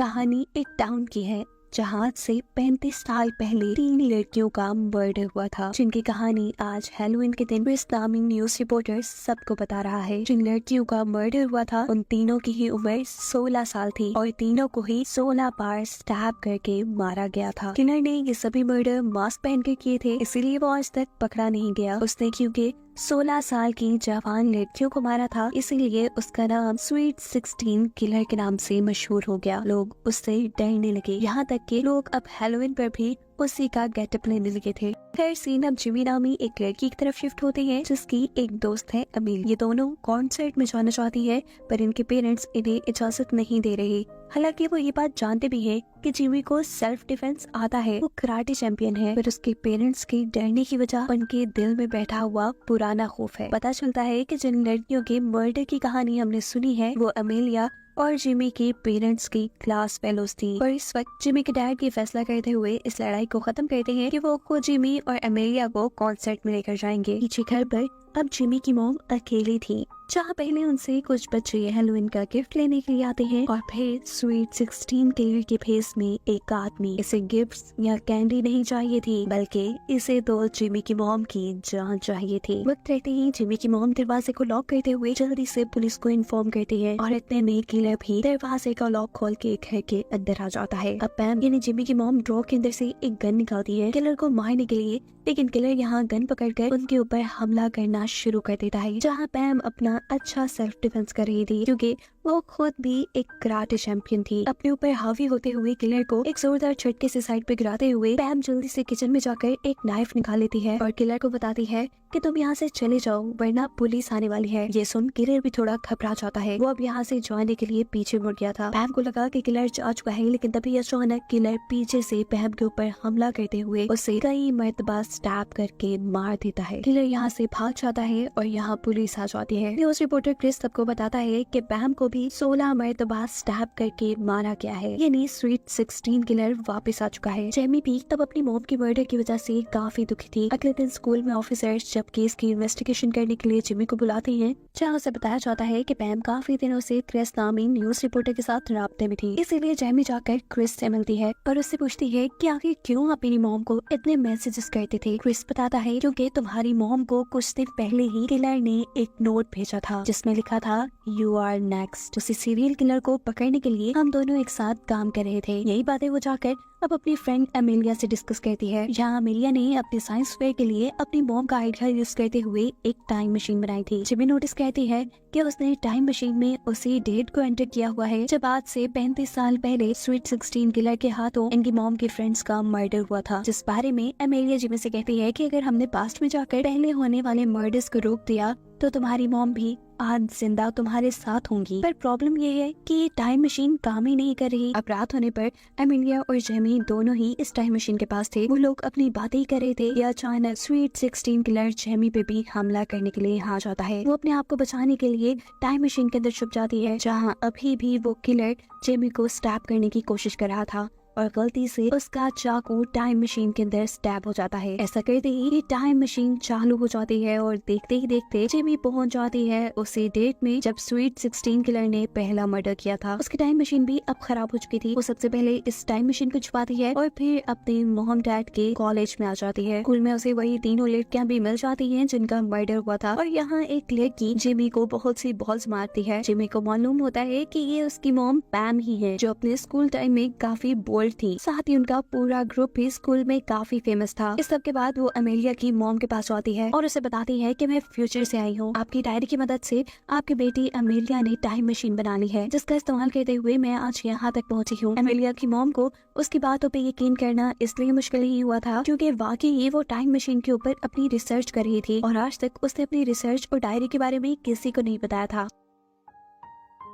कहानी एक टाउन की है जहाँ से 35 साल पहले 3 लड़कियों का मर्डर हुआ था, जिनकी कहानी आज हैलोवीन के दिन क्रिस नामी न्यूज रिपोर्टर सबको बता रहा है। जिन लड़कियों का मर्डर हुआ था उन तीनों की ही उम्र 16 साल थी और तीनों को ही 16 बार स्टैब करके मारा गया था। किलर ने ये सभी मर्डर मास्क पहन कर किए थे, इसीलिए वो आज तक पकड़ा नहीं गया। उसने क्योंकि 16 साल की जवान लड़कियों को मारा था, इसीलिए उसका नाम स्वीट 16 किलर के नाम से मशहूर हो गया। लोग उससे डरने लगे, यहाँ तक कि लोग अब हैलोवीन पर भी उसी का गेटअप लेने लगे थे। खैर सीन अब जिमी नामी एक लड़की की तरफ शिफ्ट होती है जिसकी एक दोस्त है अमील। ये दोनों कॉन्सर्ट में जाना चाहती है पर इनके पेरेंट्स इन्हें इजाजत नहीं दे रहे। हालांकि वो ये बात जानते भी है कि जिमी को सेल्फ डिफेंस आता है, वो कराटे चैंपियन है, पर उसके पेरेंट्स के डरने की वजह उनके दिल में बैठा हुआ पुराना खौफ है। पता चलता है कि जिन लड़कियों के मर्डर की कहानी हमने सुनी है वो अमेलिया और जिमी के पेरेंट्स की क्लास फेलोज थी। और इस वक्त जिमी के डैड ये फैसला करते हुए इस लड़ाई को खत्म करते हैं कि वो खुद जिमी और अमेलिया को कॉन्सर्ट में लेकर जाएंगे। पीछे घर पर अब जिमी की मॉम अकेली थी, जहाँ पहले उनसे कुछ बच्चे हैलोवीन का गिफ्ट लेने के लिए आते हैं और फिर स्वीट 16 किलर के फेस में एक आदमी। इसे गिफ्ट्स या कैंडी नहीं चाहिए थी, बल्कि इसे तो जिमी की मॉम की जान चाहिए थी। वक्त रहते ही जिमी की मॉम दरवाजे को लॉक करते हुए जल्दी से पुलिस को इन्फॉर्म करती है और इतने में किलर भी दरवाजे का लॉक खोल के घर के अंदर आ जाता है। अब पैम यानी जिमी की मॉम ड्रॉ के अंदर से एक गन निकालती है किलर को मारने के लिए, लेकिन किलर यहाँ गन पकड़कर उनके ऊपर हमला करना शुरू कर देता है। जहाँ पैम अपना अच्छा सेल्फ डिफेंस कर रही थी क्योंकि वो खुद भी एक कराटे चैंपियन थी। अपने ऊपर हावी होते हुए किलर को एक जोरदार झटके से साइड पे गिराते हुए पैम जल्दी से किचन में जाकर एक नाइफ निकाल लेती है और किलर को बताती है कि तुम यहाँ से चले जाओ वरना पुलिस आने वाली है। ये सुन किलर भी थोड़ा घबरा जाता है। वो अब यहाँ से जाने के लिए पीछे मुड़ गया था। पैम को लगा कि किलर जा चुका है, लेकिन तभी अचानक किलर पीछे से पैम के ऊपर हमला करते हुए उसे कई मर्तबा स्टैब करके मार देता है। किलर यहाँ से भाग जाता है और यहाँ पुलिस आ जाती है। न्यूज रिपोर्टर क्रिस सबको बताता है कि पैम को भी 16 मर्तबा स्टैब करके मारा गया है, यानी स्वीट 16 किलर वापस आ चुका है। जेमी भी तब अपनी मॉम की मर्डर की वजह से काफी दुखी थी। अगले दिन स्कूल में ऑफिसर्स जब केस की इन्वेस्टिगेशन करने के लिए जिमी को बुलाते हैं, जहाँ उसे बताया जाता है कि पैम काफी दिनों से क्रिस नामी न्यूज रिपोर्टर के साथ राब्ते में थी। इसीलिए जेमी जाकर क्रिस से मिलती है और उससे पूछती है कि आखिर क्यों अपनी मॉम को इतने मैसेजेस करते थे। क्रिस बताता है क्योंकि तुम्हारी मॉम को कुछ दिन पहले ही किलर ने एक नोट भेजा था जिसमें लिखा था यू आर नेक्स्ट। उसी सीरियल किलर को पकड़ने के लिए हम दोनों एक साथ काम कर रहे थे। यही बातें वो जाकर अब अपनी फ्रेंड अमेलिया से डिस्कस करती है। यहाँ अमेलिया ने अपने साइंस फेयर के लिए अपनी मॉम का आइडिया यूज करते हुए एक टाइम मशीन बनाई थी। जिमी नोटिस करती है कि उसने टाइम मशीन में उसी डेट को एंटर किया हुआ है जब आज से 35 साल पहले स्वीट 16 किलर के हाथों इनकी मॉम के फ्रेंड्स का मर्डर हुआ था, जिस बारे में अमेलिया जिमी से कहती है कि अगर हमने पास्ट में जाकर पहले होने वाले मर्डर्स को रोक दिया तो तुम्हारी मॉम भी आज जिंदा तुम्हारे साथ होंगी। पर प्रॉब्लम ये है कि ये टाइम मशीन काम ही नहीं कर रही। अब रात होने पर अमेलिया और जेमी दोनों ही इस टाइम मशीन के पास थे। वो लोग अपनी बातें ही कर रहे थे कि अचानक स्वीट 16 किलर जेमी पे भी हमला करने के लिए यहाँ जाता है। वो अपने आप को बचाने के लिए टाइम मशीन के अंदर छुप जाती है, जहाँ अभी भी वो किलर जेमी को स्टैब करने की कोशिश कर रहा था और गलती से उसका चाकू टाइम मशीन के अंदर स्टैब हो जाता है। ऐसा करते ही टाइम मशीन चालू हो जाती है और देखते ही देखते जिमी पहुंच जाती है उसी डेट में जब स्वीट 16 किलर ने पहला मर्डर किया था। उसकी टाइम मशीन भी अब खराब हो चुकी थी। वो सबसे पहले इस टाइम मशीन को छुपाती है और फिर अपने मॉम डैड के कॉलेज में आ जाती है। स्कूल में उसे वही तीनों लड़कियां भी मिल जाती है जिनका मर्डर हुआ था और यहाँ एक लड़की जिमी को बहुत सी बॉल्स मारती है। जिमी को मालूम होता है कि ये उसकी मॉम पैम ही है जो अपने स्कूल टाइम में काफी थी। साथ ही उनका पूरा ग्रुप भी स्कूल में काफी फेमस था। इस सब के बाद वो अमेलिया की मॉम के पास आती है और उसे बताती है कि मैं फ्यूचर से आई हूँ। आपकी डायरी की मदद से आपकी बेटी अमेलिया ने टाइम मशीन बना ली है जिसका इस्तेमाल करते हुए मैं आज यहाँ तक पहुँची हूँ। अमेलिया की मॉम को उसकी बातों पे यकीन करना इसलिए मुश्किल ही हुआ था क्योंकि वाकई वो टाइम मशीन के ऊपर अपनी रिसर्च कर रही थी और आज तक उसने अपनी रिसर्च और डायरी के बारे में किसी को नहीं बताया था।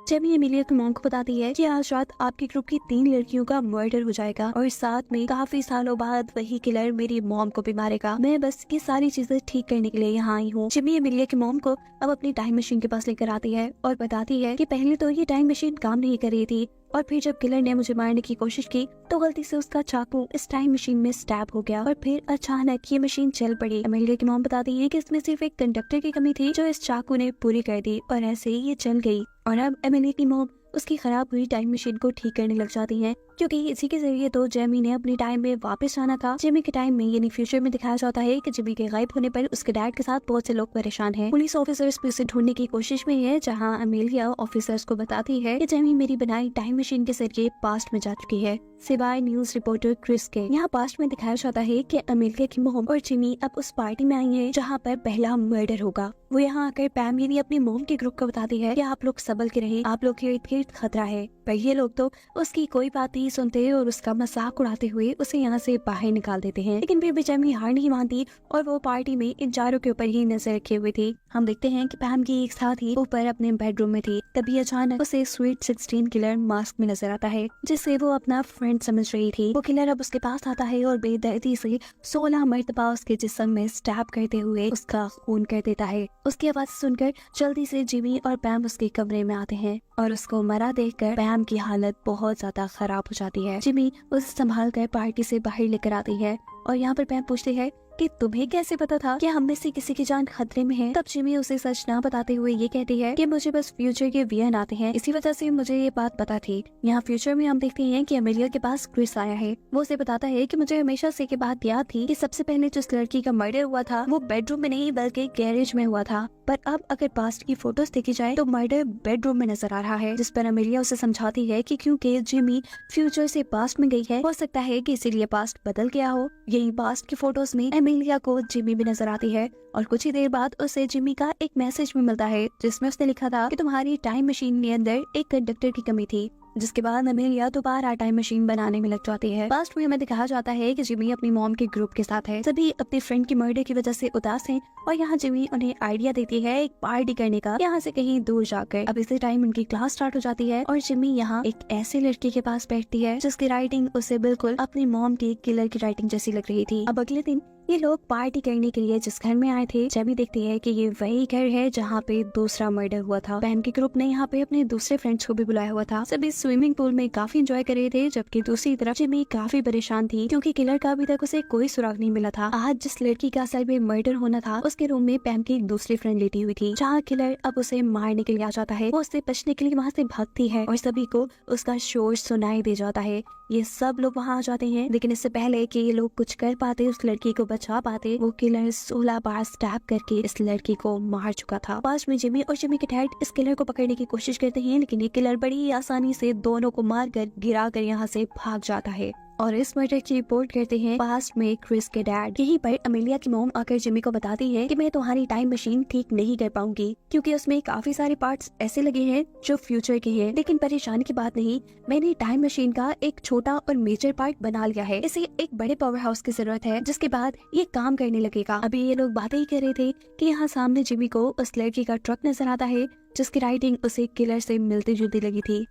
जेमी अमेलिया की मॉम को बताती है कि आज रात आपके ग्रुप की 3 लड़कियों का मर्डर हो जाएगा और साथ में काफी सालों बाद वही किलर मेरी मॉम को भी मारेगा। मैं बस ये सारी चीजें ठीक करने के लिए यहाँ आई हूँ। जेमी अमेलिया की मॉम को अब अपनी टाइम मशीन के पास लेकर आती है और बताती है कि पहले तो ये टाइम मशीन काम नहीं कर रही थी और फिर जब किलर ने मुझे मारने की कोशिश की तो गलती से उसका चाकू इस टाइम मशीन में स्टैब हो गया और फिर अचानक ये मशीन चल पड़ी। अमेलिया की मॉम बताती है कि इसमें सिर्फ एक कंडक्टर की कमी थी जो इस चाकू ने पूरी कर दी और ऐसे ही ये चल गई। और अब अमेलिया की मॉम उसकी खराब हुई टाइम मशीन को ठीक करने लग जाती हैं, क्योंकि इसी के जरिए तो जेमी ने अपने टाइम में वापस आना था। जेमी के टाइम में यानी फ्यूचर में दिखाया जाता है कि जेमी के गायब होने पर उसके डैड के साथ बहुत से लोग परेशान हैं। पुलिस ऑफिसर्स भी उसे ढूंढने की कोशिश में है, जहां अमेलिया ऑफिसर्स को बताती है कि जेमी मेरी बनाई टाइम मशीन के जरिए पास्ट में जा चुकी है, सिवाय न्यूज रिपोर्टर क्रिस के। यहाँ पास्ट में दिखाया जाता है कि अमेलिया की मोम और जिमी अब उस पार्टी में आई है जहाँ पर पहला मर्डर होगा। वो यहाँ आकर पैम यानी अपनी मोम के ग्रुप को बताती है कि आप लोग संभल के रहें, आप लोग के इर्द गिर्द खतरा है। पर ये लोग तो उसकी कोई बात नहीं सुनते और उसका मजाक उड़ाते हुए उसे यहाँ से बाहर निकाल देते हैं। लेकिन फिर भी जेमी हार नहीं मानती और वो पार्टी में इन चारों के ऊपर ही नजर रखे हुए थी। हम देखते हैं कि पैम की एक साथी ऊपर अपने बेडरूम में थी, तभी अचानक उसे स्वीट 16 किलर मास्क में नजर आता है, जिससे वो अपना फ्रेंड समझ रही थी। वो किलर अब उसके पास आता है और बेदर्दी से 16 मर्तबा उसके जिस्म में स्टैब करते हुए उसका खून कर देता है। उसकी आवाज सुनकर जल्दी से जिमी और पैम उसके कमरे में आते हैं और उसको मरा देखकर पैम की हालत बहुत ज्यादा खराब हो जाती है। जिमी उसे संभाल कर पार्टी से बाहर लेकर आती है और यहाँ पर पैम पूछती है कि तुम्हें कैसे पता था कि हम में से किसी की जान खतरे में है। तब जिमी उसे सच ना बताते हुए ये कहती है कि मुझे बस फ्यूचर के वियन आते हैं, इसी वजह से मुझे ये बात पता थी। यहाँ फ्यूचर में हम देखते हैं कि अमेलिया के पास क्रिस आया है। वो उसे बताता है कि मुझे हमेशा से की बात याद थी कि सबसे पहले जिस लड़की का मर्डर हुआ था वो बेडरूम में नहीं बल्कि गैरेज में हुआ था, पर अब अगर पास्ट की फोटोज देखी जाए तो मर्डर बेडरूम में नजर आ रहा है। जिस पर अमेलिया उसे समझाती है कि क्योंकि जिमी फ्यूचर से पास्ट में गई है, हो सकता है कि इसीलिए पास्ट बदल गया हो। यही पास्ट की फोटोज में अमेलिया को जिमी भी नजर आती है और कुछ ही देर बाद उसे जिमी का एक मैसेज भी मिलता है, जिसमें उसने लिखा था कि तुम्हारी टाइम मशीन के अंदर एक कंडक्टर की कमी थी। जिसके बाद अमेलिया दोबारा टाइम मशीन बनाने में लग जाती है। पास्ट में हमें दिखाया जाता है कि जिमी अपनी मॉम के ग्रुप के साथ है। सभी अपने फ्रेंड की मर्डर की वजह से उदास हैं और यहाँ जिमी उन्हें आइडिया देती है एक पार्टी करने का, यहाँ से कहीं दूर जाकर। अब इसी टाइम उनकी क्लास स्टार्ट हो जाती है और जिमी यहाँ एक ऐसे लड़के के पास बैठती है जिसकी राइटिंग उसे बिल्कुल अपनी मॉम की किलर की राइटिंग जैसी लग रही थी। अब अगले दिन ये लोग पार्टी करने के लिए जिस घर में आए थे, जेमी देखती है कि ये वही घर है जहाँ पे दूसरा मर्डर हुआ था। पैम के ग्रुप ने यहाँ पे अपने दूसरे फ्रेंड्स को भी बुलाया हुआ था। सभी स्विमिंग पूल में काफी एंजॉय कर रहे थे, जबकि दूसरी तरफ जेमी काफी परेशान थी क्योंकि किलर का अभी तक उसे कोई सुराग नहीं मिला था। आज जिस लड़की का असल में मर्डर होना था उसके रूम में पैम की एक दूसरी फ्रेंड लेटी हुई थी, जहाँ किलर अब उसे मारने के लिए आ जाता है। वो उससे बचने के लिए वहाँ से भागती है और सभी को उसका शोर सुनाई दे जाता है। ये सब लोग वहाँ आ जाते हैं, लेकिन इससे पहले कि ये लोग कुछ कर पाते, उस लड़की को बचा पाते, वो किलर 16 बार स्टैब करके इस लड़की को मार चुका था। पास में जिमी और जिमी के डैड इस किलर को पकड़ने की कोशिश करते हैं, लेकिन ये किलर बड़ी आसानी से दोनों को मारकर गिराकर यहाँ से भाग जाता है और इस मर्डर की रिपोर्ट करते हैं पास्ट में क्रिस के डैड। यहीं पर अमेलिया की मॉम आकर जिमी को बताती है कि मैं तुम्हारी टाइम मशीन ठीक नहीं कर पाऊंगी क्योंकि उसमें काफी सारे पार्ट्स ऐसे लगे हैं जो फ्यूचर के हैं। लेकिन परेशानी की बात नहीं, मैंने टाइम मशीन का एक छोटा और मेजर पार्ट बना लिया है। इसे एक बड़े पावर हाउस की जरूरत है जिसके बाद ये काम करने लगेगा। अभी ये लोग बातें ही कर रहे थे कि यहाँ सामने जिमी को उस लड़की का ट्रक नजर आता है जिसकी राइटिंग उसे किलर से मिलती जुलती लगी थी।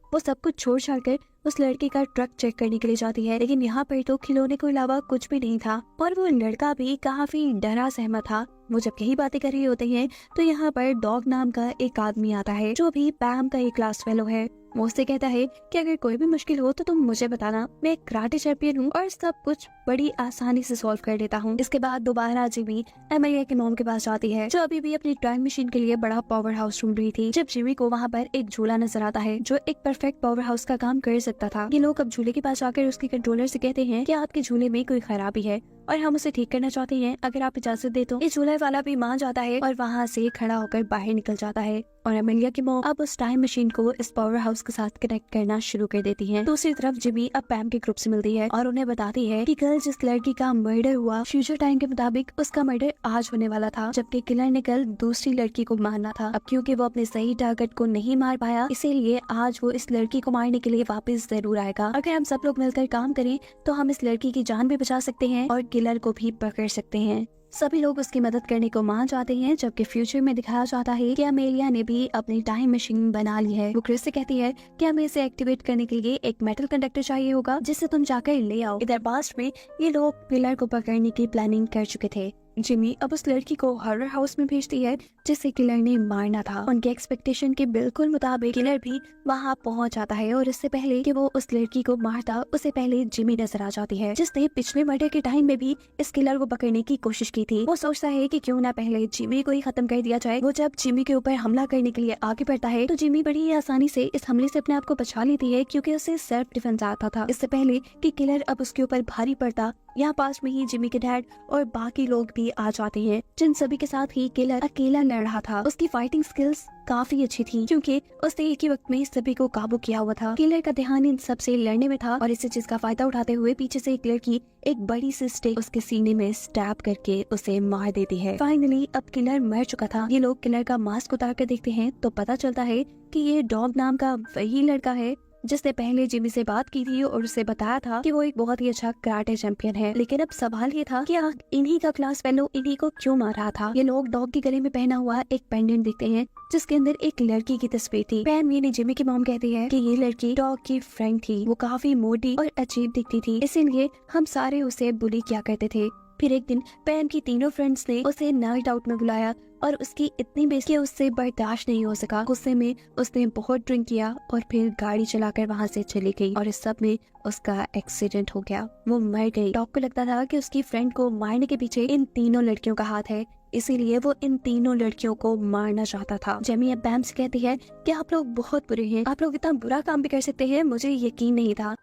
वो सब कुछ छोड़ छाड़ कर उस लड़की का ट्रक चेक करने के लिए जाती है, लेकिन यहाँ पर तो खिलौने के अलावा कुछ भी नहीं था और वो लड़का भी काफी डरा सहमा था। वो जब यही बातें कर रहे होते हैं तो यहाँ पर डॉग नाम का एक आदमी आता है जो भी पैम का एक क्लास फेलो है। वो उससे कहता है कि अगर कोई भी मुश्किल हो तो तुम मुझे बताना, मैं एक कराटे चैंपियन हूँ और सब कुछ बड़ी आसानी से सॉल्व कर लेता हूँ। इसके बाद दोबारा जिमी अमेलिया के मॉम के पास जाती है जो अभी भी अपनी टाइम मशीन के लिए बड़ा पावर हाउस ढूंढ रही थी। जब जिमी को वहाँ पर एक झूला नजर आता है जो एक परफेक्ट पावर हाउस का काम कर सकता था। ये लोग अब झूले के पास जाकर उसके कंट्रोलर से कहते हैं कि आपके झूले में कोई खराबी है और हम उसे ठीक करना चाहते हैं, अगर आप इजाजत दे तो। इस झूले वाला भी मान जाता है और वहाँ से खड़ा होकर बाहर निकल जाता है और अमेलिया की मॉम अब उस टाइम मशीन को इस पावर हाउस के साथ कनेक्ट करना शुरू कर देती है। दूसरी तरफ जिमी अब पैम के ग्रुप से मिलती है और उन्हें बताती है कि कल जिस लड़की का मर्डर हुआ फ्यूचर टाइम के मुताबिक उसका मर्डर आज होने वाला था, जबकि किलर ने कल दूसरी लड़की को मारना था। अब क्योंकि वो अपने सही टारगेट को नहीं मार पाया, इसीलिए आज वो इस लड़की को मारने के लिए वापस जरूर आएगा। अगर हम सब लोग मिलकर काम करें तो हम इस लड़की की जान भी बचा सकते हैं और किलर को भी पकड़ सकते हैं। सभी लोग उसकी मदद करने को मान जाते हैं, जबकि फ्यूचर में दिखाया जाता है कि अमेलिया ने भी अपनी टाइम मशीन बना ली है। वो क्रिस से कहती है कि हमें इसे एक्टिवेट करने के लिए एक मेटल कंडक्टर चाहिए होगा जिसे तुम जाकर ले आओ। इधर पास्ट में ये लोग किलर को पकड़ने की प्लानिंग कर चुके थे। जिमी अब उस लड़की को हॉरर हाउस में भेजती है जिसे किलर ने मारना था। उनके एक्सपेक्टेशन के बिल्कुल मुताबिक किलर भी वहाँ पहुँच जाता है और इससे पहले कि वो उस लड़की को मारता उससे पहले जिमी नजर आ जाती है, जिसने पिछले मर्डर के टाइम में भी इस किलर को पकड़ने की कोशिश की थी। वो सोचता है कि क्यों ना पहले जिमी को ही खत्म कर दिया जाए। वो जब जिमी के ऊपर हमला करने के लिए आगे बढ़ता है तो जिमी बड़ी ही आसानी से इस हमले से अपने आप को बचा लेती है, क्योंकि उसे सेल्फ डिफेंस आता था। इससे पहले कि किलर अब उसके ऊपर भारी पड़ता, यहाँ पास में ही जिमी के डैड और बाकी लोग भी आ जाते हैं, जिन सभी के साथ ही किलर अकेला लड़ रहा था। उसकी फाइटिंग स्किल्स काफी अच्छी थी, क्योंकि उसने एक ही वक्त में सभी को काबू किया हुआ था। किलर का ध्यान इन सबसे लड़ने में था और इसी चीज का फायदा उठाते हुए पीछे से एक लड़की एक बड़ी सी स्टिक उसके सीने में स्टैब करके उसे मार देती है। फाइनली अब किलर मर चुका था। ये लोग किलर का मास्क उतार कर देखते हैं तो पता चलता है कि ये डॉग नाम का वही लड़का है जिसने पहले जिमी से बात की थी और उसे बताया था कि वो एक बहुत ही अच्छा कराटे चैंपियन है। लेकिन अब सवाल ये था कि इन्हीं का क्लास फेलो इन्हीं को क्यों मार रहा था। ये लोग डॉग के गले में पहना हुआ एक पेंडेंट देखते हैं जिसके अंदर एक लड़की की तस्वीर थी। पैम यानी जिमी की मॉम कहती है कि ये लड़की डॉग की फ्रेंड थी। वो काफी मोटी और अजीब दिखती थी, इसीलिए हम सारे उसे बुली किया करते थे। फिर एक दिन पैम की तीनों फ्रेंड्स ने उसे नाइट आउट में बुलाया और उसकी इतनी बेइज्जती उससे बर्दाश्त नहीं हो सका। गुस्से में उसने बहुत ड्रिंक किया और फिर गाड़ी चलाकर वहाँ से चली गई और इस सब में उसका एक्सीडेंट हो गया। वो मर गई। डॉग को लगता था कि उसकी फ्रेंड को मारने के पीछे इन तीनों लड़कियों का हाथ है, इसीलिए वो इन तीनों लड़कियों को मारना चाहता था। जेमी अब पैम से कहती है कि आप लोग बहुत बुरे हैं, आप लोग इतना बुरा काम भी कर सकते हैं, मुझे यकीन नहीं था।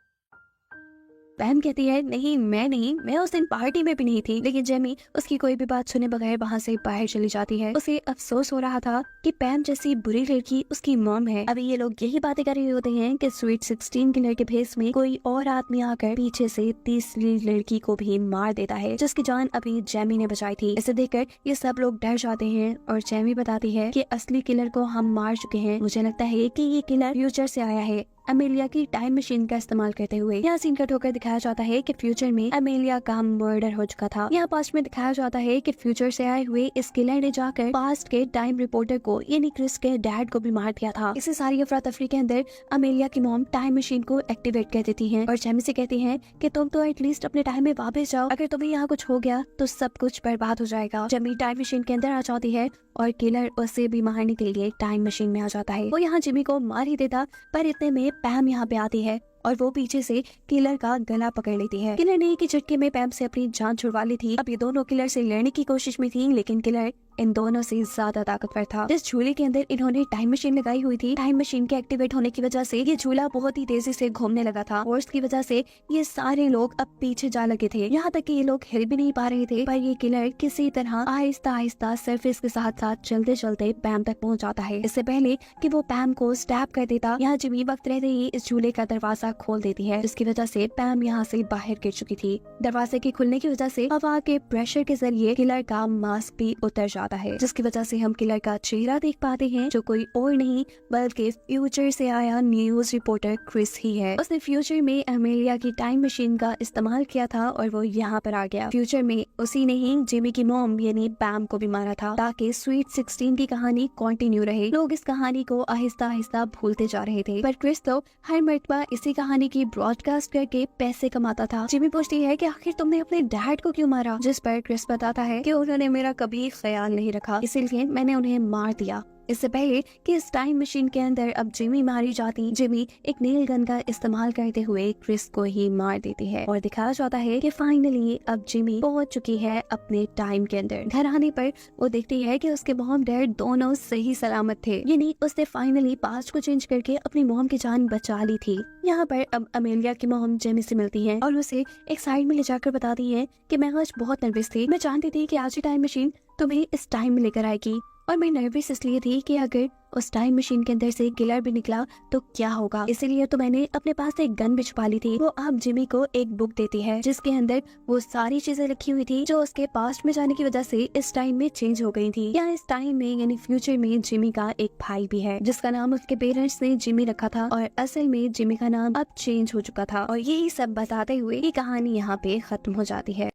पैम कहती है नहीं मैं उस दिन पार्टी में भी नहीं थी। लेकिन जेमी उसकी कोई भी बात सुने बगैर वहाँ से बाहर चली जाती है। उसे अफसोस हो रहा था कि पैम जैसी बुरी लड़की उसकी मॉम है। अभी ये लोग यही बातें कर रहे होते हैं कि स्वीट 16 किलर के भेस में कोई और आदमी आकर पीछे से तीसरी लड़की को भी मार देता है, जिसकी जान अभी जेमी ने बचाई थी। इसे देखकर ये सब लोग डर जाते हैं और जेमी बताती है कि असली किलर को हम मार चुके हैं। मुझे लगता है कि ये किलर फ्यूचर से आया है, अमेलिया की टाइम मशीन का इस्तेमाल करते हुए। यहाँ सीन कट होकर दिखाया जाता है कि फ्यूचर में अमेलिया का मर्डर हो चुका था। यहाँ पास्ट में दिखाया जाता है कि फ्यूचर से आए हुए इस किलर ने जाकर पास्ट के टाइम रिपोर्टर को यानी क्रिस के डैड को भी मार दिया था। इसी सारी अफरा तफरी के अंदर अमेलिया की मॉम टाइम मशीन को एक्टिवेट कर देती है और जेमी से कहती है कि तुम तो एटलीस्ट अपने टाइम में वापस जाओ, अगर तुम्हें यहाँ कुछ हो गया तो सब कुछ बर्बाद हो जाएगा। जेमी टाइम मशीन के अंदर आ जाती है और किलर उसे भी मारने के लिए टाइम मशीन में आ जाता है। वो यहाँ जिमी को मार ही देता, पर इतने में पैम यहाँ पे आती है और वो पीछे से किलर का गला पकड़ लेती है। किलर ने एक ही झटके में पैम से अपनी जान छुड़वा ली थी। अब ये दोनों किलर से लड़ने की कोशिश में थी, लेकिन किलर इन दोनों से ज्यादा ताकतवर था। जिस झूले के अंदर इन्होंने टाइम मशीन लगाई हुई थी, टाइम मशीन के एक्टिवेट होने की वजह से ये झूला बहुत ही तेजी से घूमने लगा था और इसकी वजह से ये सारे लोग अब पीछे जा लगे थे। यहाँ तक कि ये लोग हिल भी नहीं पा रहे थे, पर ये किलर किसी तरह आहिस्ता आहिस्ता सरफेस के साथ साथ चलते चलते पैम तक पहुँच जाता है। इससे पहले कि वो पैम को स्टैब कर देता, यहाँ जिमी वक्त रहते ही इस झूले का दरवाजा खोल देती है, जिसकी वजह से पैम यहाँ से बाहर गिर चुकी थी। दरवाजे के खुलने की वजह से हवा के प्रेशर के जरिए किलर का मास्क भी उतर जाता है, जिसकी वजह से हम किलर का चेहरा देख पाते हैं, जो कोई और नहीं बल्कि फ्यूचर से आया न्यूज रिपोर्टर क्रिस ही है। उसने फ्यूचर में अमेलिया की टाइम मशीन का इस्तेमाल किया था और वो यहाँ पर आ गया। फ्यूचर में उसी ने ही जिमी की मॉम यानी पैम को भी मारा था, ताकि स्वीट 16 की कहानी कंटिन्यू रहे। लोग इस कहानी को आहिस्ता आहिस्ता भूलते जा रहे थे, पर क्रिस तो हर मर्तबा इसी कहानी की ब्रॉडकास्ट करके पैसे कमाता था। जिमी पूछती है कि आखिर तुमने अपने डैड को क्यों मारा, जिस पर क्रिस बताता है कि उन्होंने मेरा कभी ख्याल नहीं रखा, इसीलिए मैंने उन्हें मार दिया। इससे पहले कि इस टाइम मशीन के अंदर अब जिमी मारी जाती, जिमी एक नेल गन का इस्तेमाल करते हुए क्रिस को ही मार देती है और दिखाया जाता है कि फाइनली अब जिमी पहुंच चुकी है अपने टाइम के अंदर। घर आने पर वो देखती है कि उसके मॉम डैड दोनों सही सलामत थे, यानी उसने फाइनली पास्ट को चेंज करके अपनी मॉम की जान बचा ली थी। यहाँ पर अब अमेलिया की मॉम जिमी से मिलती है और उसे एक साइड में ले जाकर बताती है कि मैं आज बहुत नर्वस थी, मैं जानती थी कि आज ही टाइम मशीन तुम्हें इस टाइम में लेकर आएगी और मैं नर्वस इसलिए थी कि अगर उस टाइम मशीन के अंदर से किलर भी निकला तो क्या होगा, इसीलिए तो मैंने अपने पास एक गन भी छुपा ली थी। वो अब जिमी को एक बुक देती है जिसके अंदर वो सारी चीजें रखी हुई थी जो उसके पास्ट में जाने की वजह से इस टाइम में चेंज हो गई थी। या इस टाइम में यानी फ्यूचर में जिमी का एक भाई भी है जिसका नाम उसके पेरेंट्स ने जिमी रखा था और असल में जिमी का नाम अब चेंज हो चुका था। और यही सब बताते हुए ये कहानी यहाँ पे खत्म हो जाती है।